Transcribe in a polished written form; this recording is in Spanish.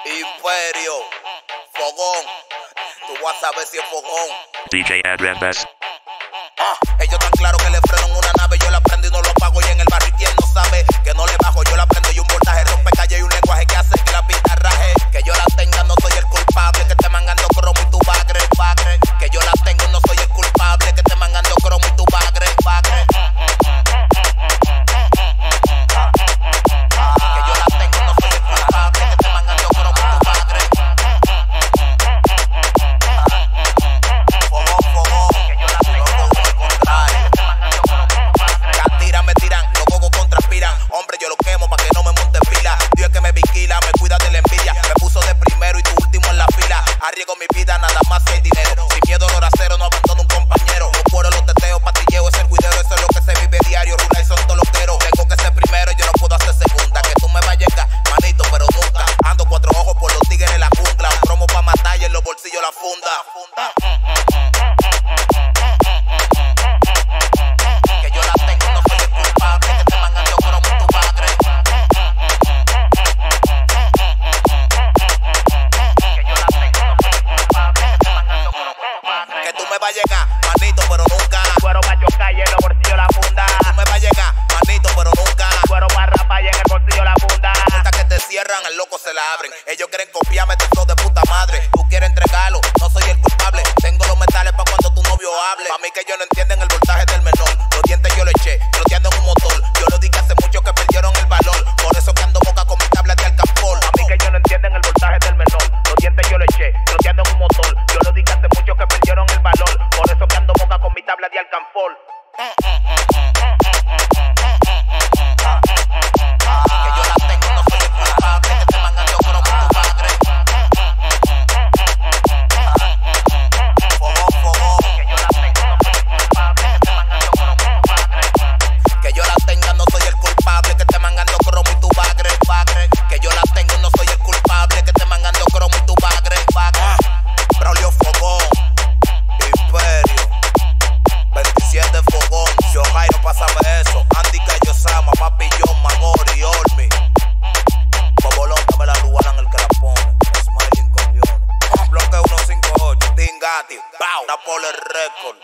Imperio, fogón. Tú vas a saber si es fogón. DJ Adrian Best. Ellos tan claro que le frenan una nave. Yo la prendo y no lo pago. Y en el barrio quien no sabe que no le bajo. Yo la prendo y un voltaje rompe calle y un lenguaje que hace que la pista raje. Que yo la tenga no soy el culpable. Que te mangando cromo y tu bagre. Que yo la tengo no soy el culpable. Que te mangando cromo y tu bagre. Que yo la tengo no soy el culpable. Que te mangando cromo y tu bagre. Fogón. Que yo la tengo no soy el contrario. Me tiran, los cocos contraspiran. Hombre, yo lo quemo pa' que no me monte fila. Dios es que me vigila, me cuida de la envidia. Me puso de primero y tu último en la fila. Arriesgo mi vida, nada más si hay dinero. Sin miedo, horacero, no abandono un compañero. No puedo los teteos, patilleo, es el cuidero. Eso es lo que se vive diario. Rula y son todos los queros. Tengo que ser primero, yo no puedo hacer segunda. Que tú me vayas a llegar, manito, pero nunca. Ando cuatro ojos por los tigres en la jungla. Un cromo pa' matar y en los bolsillos la funda. Que yo la tengo, no soy el culpable. Que te mangando cromo y tu bagre. Que yo la tengo, no soy el culpable. Que te mangando cromo y tu bagre. Que tú me vas a llegar, manito, pero nunca. Cuero pa' chocar y en los bolsillos la funda. Tú me vas a llegar, manito, pero nunca. Cuero pa' rapar y en el bolsillo la funda. Hasta que te cierran, al loco se la abren. Ellos quieren copiarme, te de puta madre. Tú quieres entregarlo, no soy el culpable. Tengo los metales pa' cuando tu novio hable. Pa' mí que ellos no entienden el voltaje del menor. Los dientes yo le eché, troteando en un motor. Yo lo dije hace mucho que perdieron el valor. Por eso que ando boca con mi tablet de alcanfor. Pa' mí que ellos no entienden el voltaje del menor. Los dientes yo le eché, troteando en un motor. Yo lo dije hace mucho que perdieron el valor. Por eso que ando boca con mi tablet de alcanfor. Que yo la tengo, no soy el culpable. Que te mangando cromo y tu bagre. Fogón. Que yo la tengo, no soy el culpable. Que te mangando cromo y tu bagre. Que yo la tenga, no soy el culpable. Que te mangando cromo y tu bagre. Que yo la tengo, no soy el culpable. Que te mangando cromo y tu bagre. Braulio Fogón. Imperio. 27 Fogón. Yo Jairo, pásame eso. Andy Cayo Sama, Papi John, Magori, Olmi. Bobolón, dame la luana en el que la pone. Smiling con Bloque 158, Tingati, Pau, Napole Record.